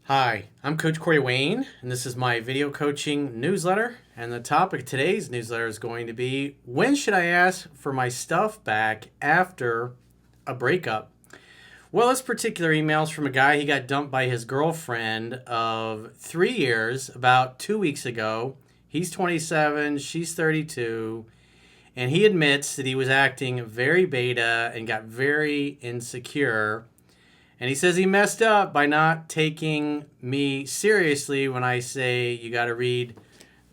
Hi, I'm Coach Corey Wayne, and this is my video coaching newsletter. And the topic of today's newsletter is going to be when should I ask for my stuff back after a breakup? Well, this particular email is from a guy. He got dumped by his girlfriend of 3 years about 2 weeks ago. He's 27, she's 32, and he admits that he was acting very beta and got very insecure, and he says he messed up by not taking me seriously when I say you got to read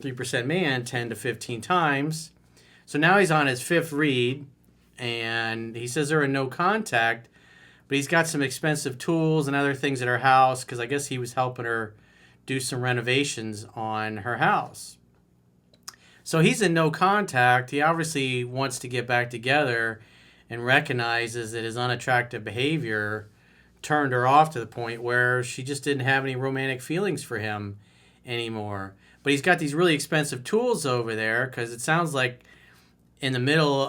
3% Man 10 to 15 times. So now he's on his fifth read, and he says they're in no contact, but he's got some expensive tools and other things at her house because I guess he was helping her do some renovations on her house. So he's in no contact. He obviously wants to get back together and recognizes that his unattractive behavior turned her off to the point where she just didn't have any romantic feelings for him anymore. But he's got these really expensive tools over there because it sounds like in the middle,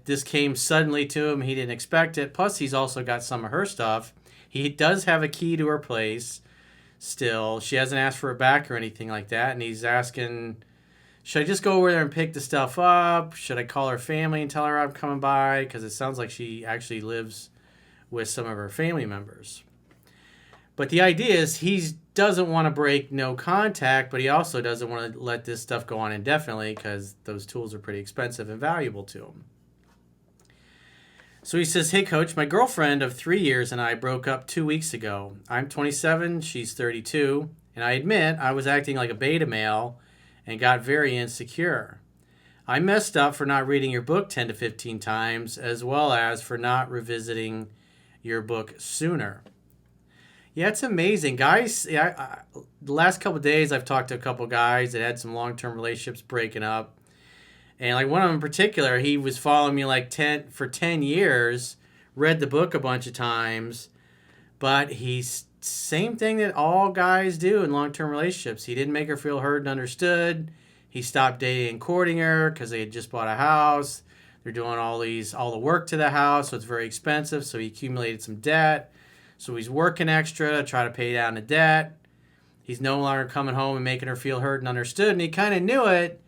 this came suddenly to him. He didn't expect it. Plus, he's also got some of her stuff. He does have a key to her place still. She hasn't asked for it back or anything like that. And he's asking, should I just go over there and pick the stuff up? Should I call her family and tell her I'm coming by? Because it sounds like she actually lives with some of her family members. But the idea is he doesn't want to break no contact, but he also doesn't want to let this stuff go on indefinitely because those tools are pretty expensive and valuable to him. So he says, hey, Coach, my girlfriend of 3 years and I broke up 2 weeks ago. I'm 27, she's 32, and I admit I was acting like a beta male and got very insecure. I messed up for not reading your book 10 to 15 times, as well as for not revisiting your book sooner. Yeah, it's amazing, guys. The last couple of days, I've talked to a couple of guys that had some long-term relationships breaking up, and like one of them in particular, he was following me like 10 years, read the book a bunch of times, but he's same thing that all guys do in long-term relationships. He didn't make her feel heard and understood. He stopped dating and courting her because they had just bought a house. They're doing all the work to the house, so it's very expensive. So he accumulated some debt. So he's working extra to try to pay down the debt. He's no longer coming home and making her feel heard and understood. And he kind of knew it.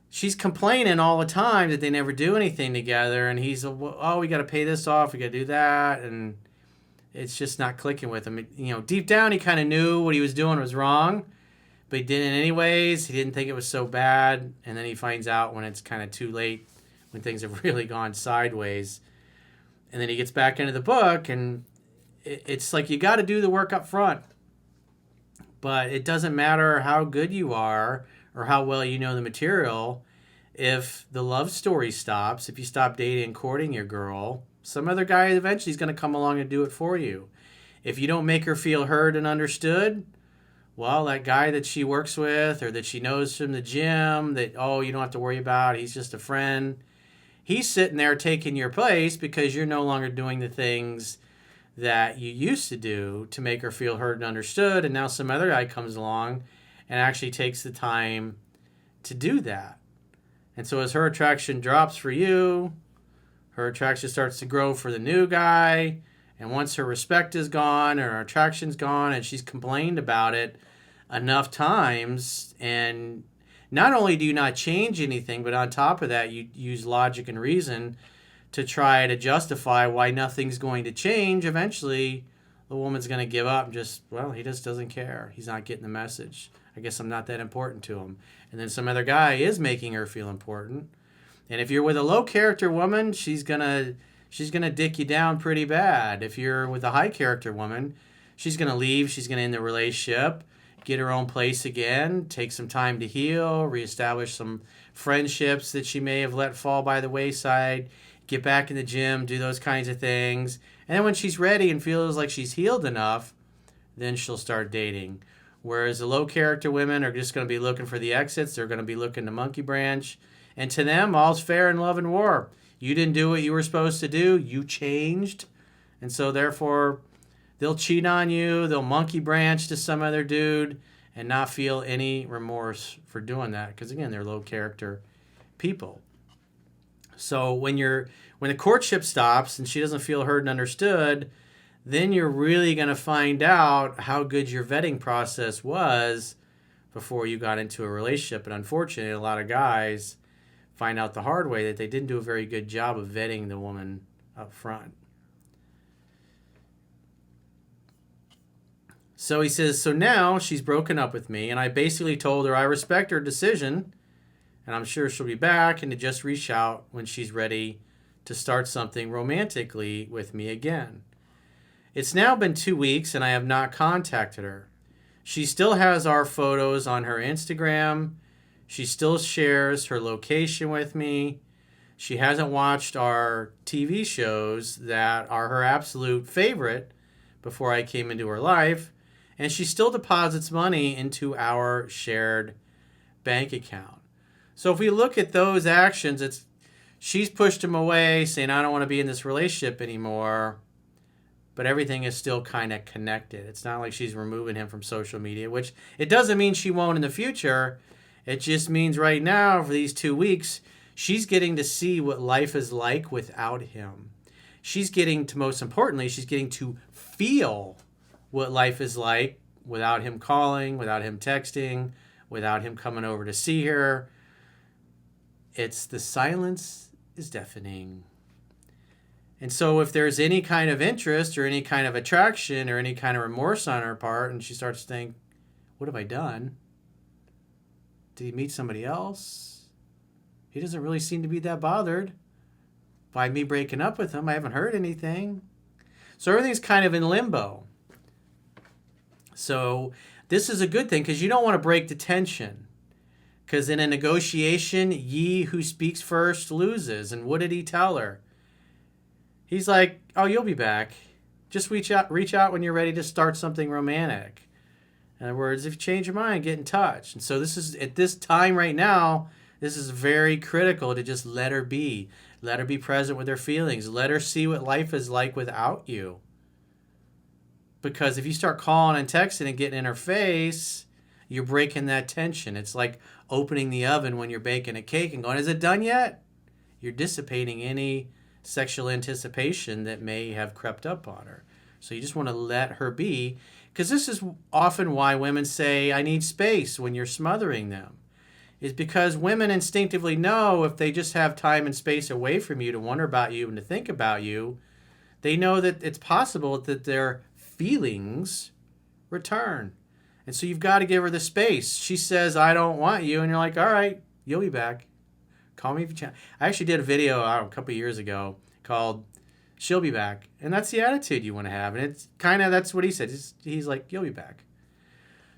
She's complaining all the time that they never do anything together. And he's, oh, we got to pay this off. We got to do that. And it's just not clicking with him. Deep down, he kind of knew what he was doing was wrong, but he did it anyways. He didn't think it was so bad. And then he finds out when it's kind of too late, when things have really gone sideways. And then he gets back into the book, and it's like you got to do the work up front. But it doesn't matter how good you are or how well you know the material. If the love story stops, if you stop dating and courting your girl, some other guy eventually is going to come along and do it for you. If you don't make her feel heard and understood, well, that guy that she works with or that she knows from the gym that, oh, you don't have to worry about, he's just a friend. He's sitting there taking your place because you're no longer doing the things that you used to do to make her feel heard and understood. And now some other guy comes along and actually takes the time to do that. And so as her attraction drops for you, her attraction starts to grow for the new guy. And once her respect is gone or her attraction's gone and she's complained about it enough times, and not only do you not change anything, but on top of that, you use logic and reason to try to justify why nothing's going to change, eventually the woman's going to give up and just, well, he just doesn't care. He's not getting the message. I guess I'm not that important to him. And then some other guy is making her feel important. And if you're with a low character woman, she's gonna dick you down pretty bad. If you're with a high character woman, she's gonna leave, she's gonna end the relationship, get her own place again, take some time to heal, reestablish some friendships that she may have let fall by the wayside, get back in the gym, do those kinds of things. And then when she's ready and feels like she's healed enough, then she'll start dating. Whereas the low character women are just going to be looking for the exits. They're going to be looking to monkey branch. And to them, all's fair in love and war. You didn't do what you were supposed to do. You changed. And so therefore, they'll cheat on you. They'll monkey branch to some other dude and not feel any remorse for doing that. Because again, they're low character people. So when the courtship stops and she doesn't feel heard and understood, then you're really going to find out how good your vetting process was before you got into a relationship. And unfortunately, a lot of guys find out the hard way that they didn't do a very good job of vetting the woman up front. So he says, so now she's broken up with me, and I basically told her I respect her decision, and I'm sure she'll be back, and to just reach out when she's ready to start something romantically with me again. It's now been 2 weeks, and I have not contacted her. She still has our photos on her Instagram. She still shares her location with me. She hasn't watched our TV shows that are her absolute favorite before I came into her life. And she still deposits money into our shared bank account. So if we look at those actions, she's pushed him away, saying, I don't want to be in this relationship anymore. But everything is still kind of connected. It's not like she's removing him from social media, which it doesn't mean she won't in the future. It just means right now, for these 2 weeks, she's getting to see what life is like without him. She's getting to, most importantly, she's getting to feel what life is like without him calling, without him texting, without him coming over to see her. It's the silence is deafening. And so if there's any kind of interest or any kind of attraction or any kind of remorse on her part, and she starts to think, what have I done? Did he meet somebody else? He doesn't really seem to be that bothered by me breaking up with him. I haven't heard anything. So everything's kind of in limbo. So this is a good thing because you don't want to break the tension. Because in a negotiation, ye who speaks first loses. And what did he tell her? He's like, oh, you'll be back. Just reach out when you're ready to start something romantic. In other words, if you change your mind, get in touch. And so this is, at this time right now, this is very critical to just let her be. Let her be present with her feelings. Let her see what life is like without you. Because if you start calling and texting and getting in her face, you're breaking that tension. It's like opening the oven when you're baking a cake and going, is it done yet? You're dissipating any sexual anticipation that may have crept up on her. So you just want to let her be. Because this is often why women say, I need space when you're smothering them. Is because women instinctively know if they just have time and space away from you to wonder about you and to think about you, they know that it's possible that their feelings return. And so you've got to give her the space. She says, I don't want you. And you're like, all right, you'll be back. Call me if you can. I actually did a video a couple of years ago called She'll Be Back. And that's the attitude you want to have. And it's kind of, that's what he said. He's like, you'll be back.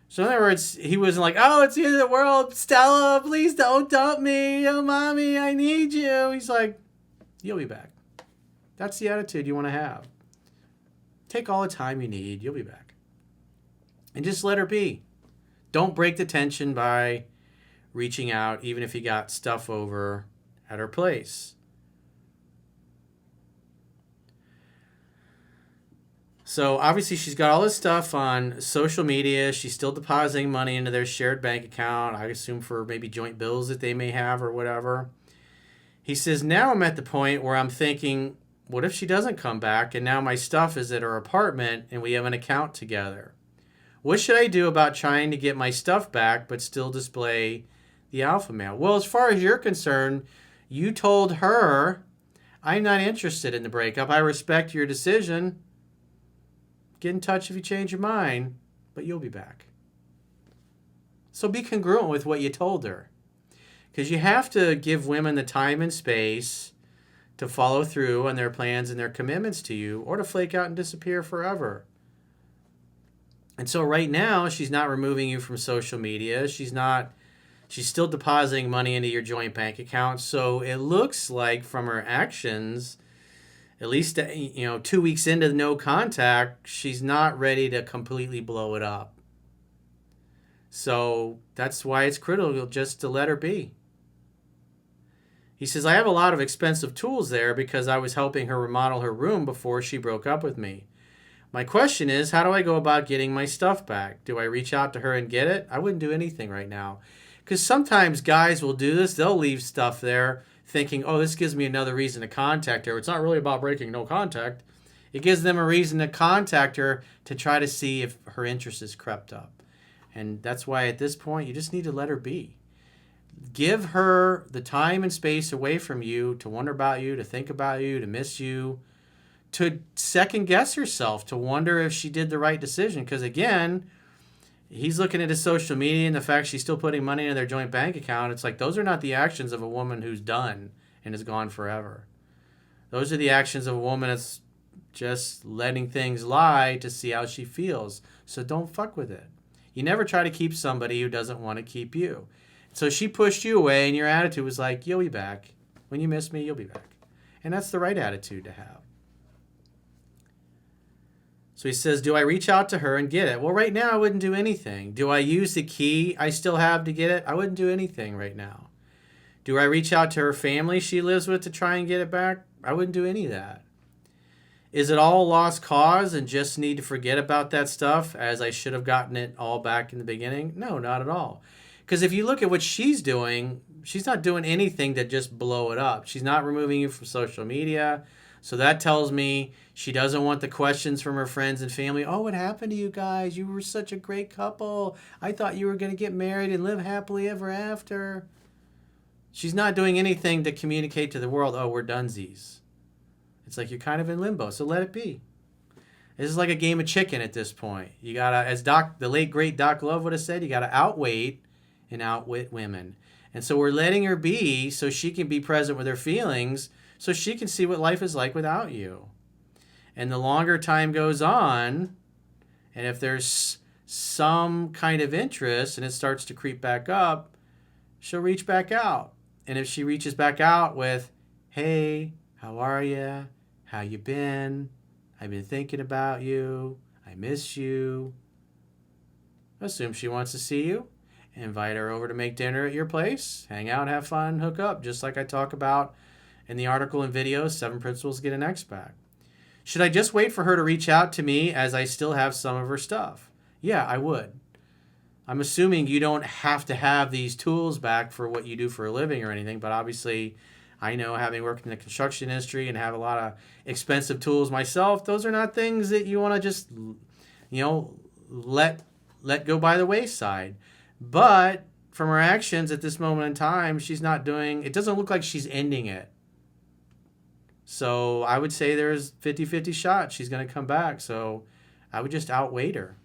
So in other words, he wasn't like, oh, it's the end of the world. Stella, please don't dump me. Oh, mommy, I need you. He's like, you'll be back. That's the attitude you want to have. Take all the time you need. You'll be back. And just let her be. Don't break the tension by reaching out, even if you got stuff over at her place. So obviously she's got all this stuff on social media. She's still depositing money into their shared bank account, I assume for maybe joint bills that they may have or whatever. He says, now I'm at the point where I'm thinking, what if she doesn't come back and now my stuff is at her apartment and we have an account together? What should I do about trying to get my stuff back but still display the alpha male? Well, as far as you're concerned, you told her, I'm not interested in the breakup. I respect your decision. Get in touch if you change your mind, but you'll be back. So be congruent with what you told her. Because you have to give women the time and space to follow through on their plans and their commitments to you, or to flake out and disappear forever. And so right now, she's not removing you from social media. She's still depositing money into your joint bank account. So it looks like from her actions, at least 2 weeks into no contact, she's not ready to completely blow it up. So that's why it's critical just to let her be. He says, I have a lot of expensive tools there because I was helping her remodel her room before she broke up with me. My question is, how do I go about getting my stuff back? Do I reach out to her and get it? I wouldn't do anything right now. Because sometimes guys will do this. They'll leave stuff there thinking, oh, this gives me another reason to contact her. It's not really about breaking no contact. It gives them a reason to contact her to try to see if her interest has crept up. And that's why at this point, you just need to let her be. Give her the time and space away from you to wonder about you, to think about you, to miss you, to second guess herself, to wonder if she did the right decision. Because again, he's looking at his social media and the fact she's still putting money in their joint bank account. It's like, those are not the actions of a woman who's done and is gone forever. Those are the actions of a woman that's just letting things lie to see how she feels. So don't fuck with it. You never try to keep somebody who doesn't want to keep you. So she pushed you away and your attitude was like, you'll be back. When you miss me, you'll be back. And that's the right attitude to have. So he says, do I reach out to her and get it? Well, right now I wouldn't do anything. Do I use the key I still have to get it? I wouldn't do anything right now. Do I reach out to her family she lives with to try and get it back? I wouldn't do any of that. Is it all a lost cause and just need to forget about that stuff as I should have gotten it all back in the beginning? No, not at all. Because if you look at what she's doing, she's not doing anything to just blow it up. She's not removing you from social media. So that tells me she doesn't want the questions from her friends and family. Oh, what happened to you guys? You were such a great couple. I thought you were going to get married and live happily ever after. She's not doing anything to communicate to the world, oh, we're donesies. It's like you're kind of in limbo, so let it be. This is like a game of chicken at this point. You got to, as the late, great Doc Love would have said, you got to outweight and outwit women. And so we're letting her be so she can be present with her feelings, so she can see what life is like without you. And the longer time goes on, and if there's some kind of interest and it starts to creep back up, she'll reach back out. And if she reaches back out with, hey, how are you? How you been? I've been thinking about you. I miss you. Assume she wants to see you. Invite her over to make dinner at your place. Hang out, have fun, hook up, just like I talk about in the article and video, 7 Principles to Get an Ex Back. Should I just wait for her to reach out to me as I still have some of her stuff? Yeah, I would. I'm assuming you don't have to have these tools back for what you do for a living or anything, but obviously I know, having worked in the construction industry and have a lot of expensive tools myself, those are not things that you want to just, let go by the wayside. But from her actions at this moment in time, she's not doing, it doesn't look like she's ending it. So I would say there's 50-50 shot she's going to come back. So I would just outweight her.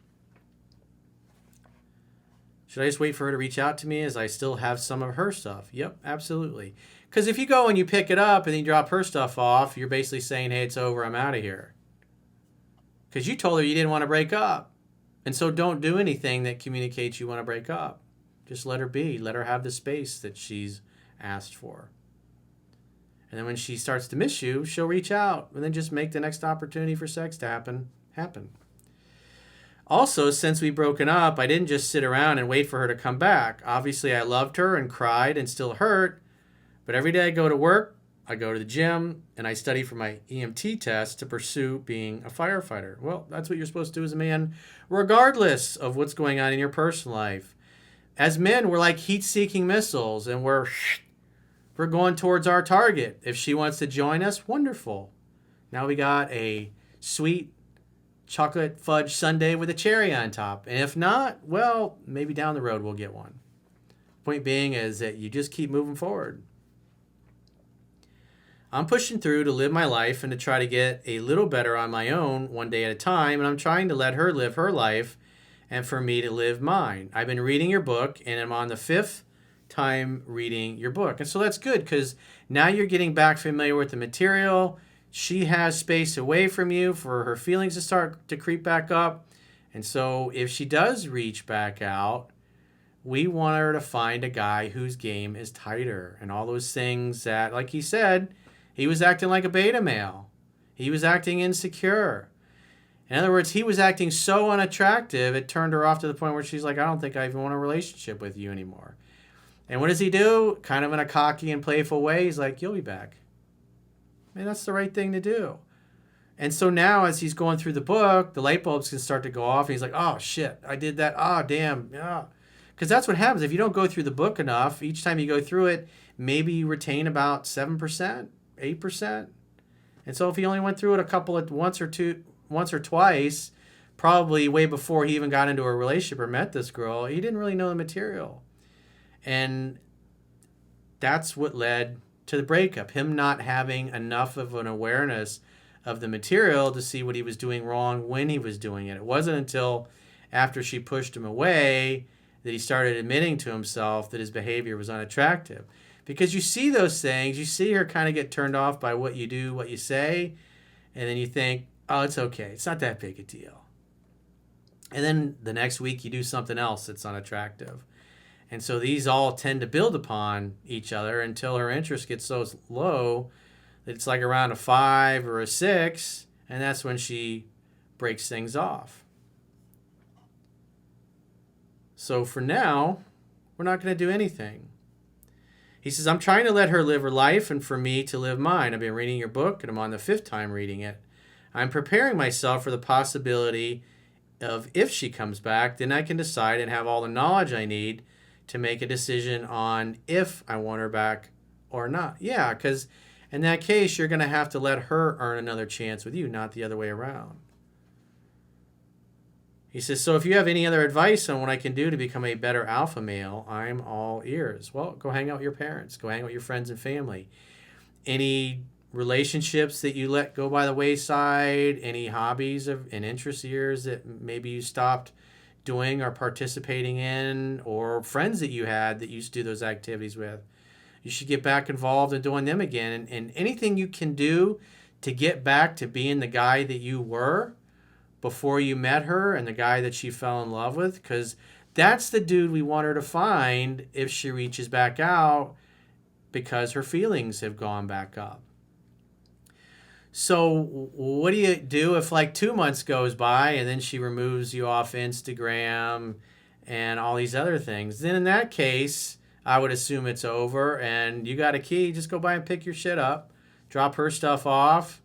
Should I just wait for her to reach out to me as I still have some of her stuff? Yep, absolutely. Because if you go and you pick it up and then you drop her stuff off, you're basically saying, hey, it's over, I'm out of here. Because you told her you didn't want to break up. And so don't do anything that communicates you want to break up. Just let her be. Let her have the space that she's asked for. And then when she starts to miss you, she'll reach out. And then just make the next opportunity for sex to happen. Also, since we've broken up, I didn't just sit around and wait for her to come back. Obviously, I loved her and cried and still hurt. But every day I go to work, I go to the gym, and I study for my EMT test to pursue being a firefighter. Well, that's what you're supposed to do as a man, regardless of what's going on in your personal life. As men, we're like heat-seeking missiles, and we're going towards our target. If she wants to join us, wonderful. Now we got a sweet chocolate fudge sundae with a cherry on top. And if not, well, maybe down the road we'll get one. Point being is that you just keep moving forward. I'm pushing through to live my life and to try to get a little better on my own one day at a time, and I'm trying to let her live her life and for me to live mine. I've been reading your book, and I'm on the 5th time reading your book. And so that's good because now you're getting back familiar with the material. She has space away from you for her feelings to start to creep back up. And so if she does reach back out, we want her to find a guy whose game is tighter and all those things that, like he said, he was acting like a beta male. He was acting insecure. In other words, he was acting so unattractive, it turned her off to the point where she's like, I don't think I even want a relationship with you anymore. And what does he do? Kind of in a cocky and playful way, he's like, you'll be back. And that's the right thing to do. And so now as he's going through the book, the light bulbs can start to go off. And he's like, oh, shit, I did that. Oh, damn. Yeah. Because that's what happens. If you don't go through the book enough, each time you go through it, maybe you retain about 7%, 8%. And so if he only went through it once or twice, probably way before he even got into a relationship or met this girl, he didn't really know the material. And that's what led to the breakup. Him not having enough of an awareness of the material to see what he was doing wrong when he was doing it. It wasn't until after she pushed him away that he started admitting to himself that his behavior was unattractive. Because you see those things, you see her kind of get turned off by what you do, what you say, and then you think, oh, it's okay. It's not that big a deal. And then the next week you do something else that's unattractive. And so these all tend to build upon each other until her interest gets so low that it's like around a 5 or a 6, and that's when she breaks things off. So for now, we're not going to do anything. He says, I'm trying to let her live her life and for me to live mine. I've been reading your book, and I'm on the 5th time reading it. I'm preparing myself for the possibility of if she comes back, then I can decide and have all the knowledge I need to make a decision on if I want her back or not. Yeah, because in that case, you're going to have to let her earn another chance with you, not the other way around. He says, so if you have any other advice on what I can do to become a better alpha male, I'm all ears. Well, go hang out with your parents. Go hang out with your friends and family. Any relationships that you let go by the wayside, any hobbies and interests of yours that maybe you stopped doing or participating in, or friends that you had that you used to do those activities with, you should get back involved in doing them again. And anything you can do to get back to being the guy that you were before you met her and the guy that she fell in love with, because that's the dude we want her to find if she reaches back out, because her feelings have gone back up. So what do you do if like 2 months goes by and then she removes you off Instagram and all these other things? Then in that case, I would assume it's over and you got a key. Just go by and pick your shit up, drop her stuff off,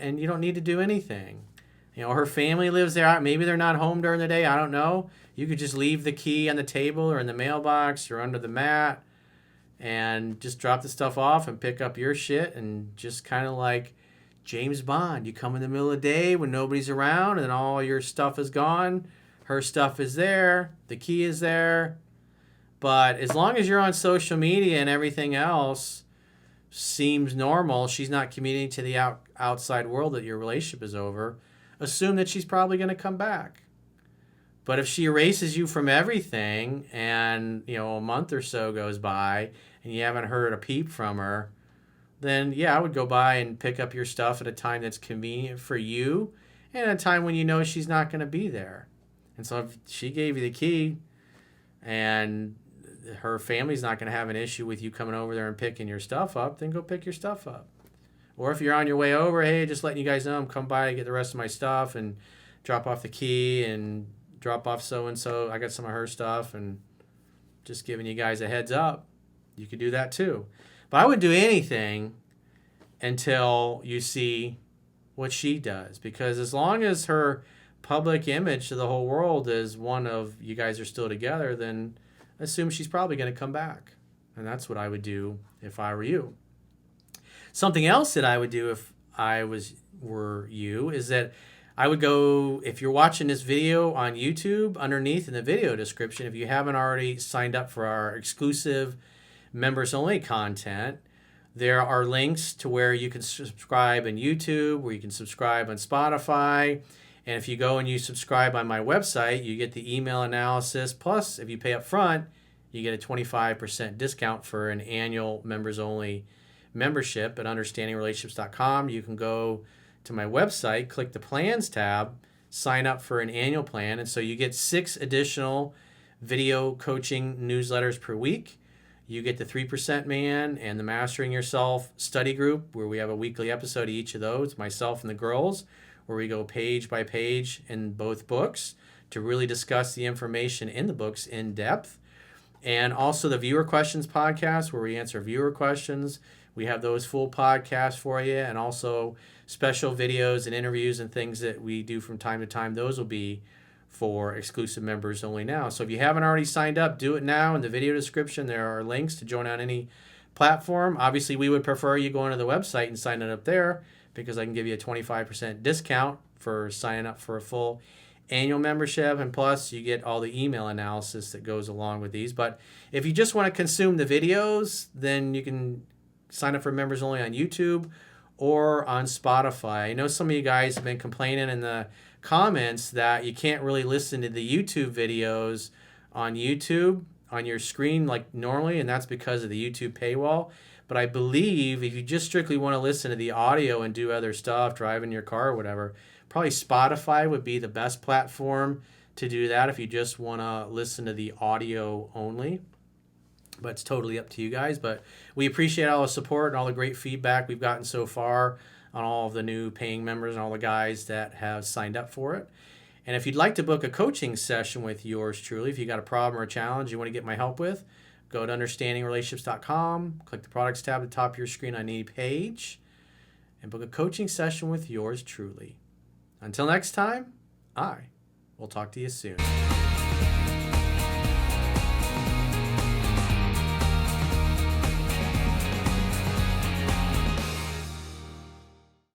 and you don't need to do anything. You know, her family lives there. Maybe they're not home during the day. I don't know. You could just leave the key on the table or in the mailbox or under the mat and just drop the stuff off and pick up your shit, and just kind of like James Bond. You come in the middle of the day when nobody's around and all your stuff is gone. Her stuff is there. The key is there. But as long as you're on social media and everything else seems normal, she's not communicating to the outside world that your relationship is over, assume that she's probably going to come back. But if she erases you from everything and, you know, a month or so goes by and you haven't heard a peep from her, then yeah, I would go by and pick up your stuff at a time that's convenient for you and at a time when you know she's not going to be there. And so if she gave you the key and her family's not going to have an issue with you coming over there and picking your stuff up, then go pick your stuff up. Or if you're on your way over, hey, just letting you guys know I'm come by and get the rest of my stuff and drop off the key and drop off so-and-so. I got some of her stuff and just giving you guys a heads up. You could do that too. But I would do anything until you see what she does. Because as long as her public image to the whole world is one of you guys are still together, then assume she's probably going to come back. And that's what I would do if I were you. Something else that I would do if I were you is that I would go, if you're watching this video on YouTube, underneath in the video description, if you haven't already signed up for our exclusive members-only content, there are links to where you can subscribe on YouTube, where you can subscribe on Spotify. And if you go and you subscribe on my website, you get the email analysis. Plus, if you pay up front, you get a 25% discount for an annual members-only membership at understandingrelationships.com. You can go to my website, click the plans tab, sign up for an annual plan, and so you get 6 additional video coaching newsletters per week. You get the 3% Man and the Mastering Yourself study group, where we have a weekly episode of each of those, myself and the girls, where we go page by page in both books to really discuss the information in the books in depth. And also the Viewer Questions podcast, where we answer viewer questions. We have those full podcasts for you, and also special videos and interviews and things that we do from time to time. Those will be for exclusive members only now. So if you haven't already signed up, do it now. In the video description, there are links to join on any platform. Obviously, we would prefer you going to the website and signing up there, because I can give you a 25% discount for signing up for a full annual membership, and plus you get all the email analysis that goes along with these. But if you just want to consume the videos, then you can sign up for members only on YouTube or on Spotify. I know some of you guys have been complaining in the comments that you can't really listen to the YouTube videos on YouTube on your screen like normally, and that's because of the YouTube paywall. But I believe if you just strictly want to listen to the audio and do other stuff, driving your car or whatever, probably Spotify would be the best platform to do that if you just want to listen to the audio only. But it's totally up to you guys. But we appreciate all the support and all the great feedback we've gotten so far on all of the new paying members and all the guys that have signed up for it. And if you'd like to book a coaching session with yours truly, if you got a problem or a challenge you want to get my help with, go to understandingrelationships.com, click the products tab at the top of your screen on any page, and book a coaching session with yours truly. Until next time, I will talk to you soon.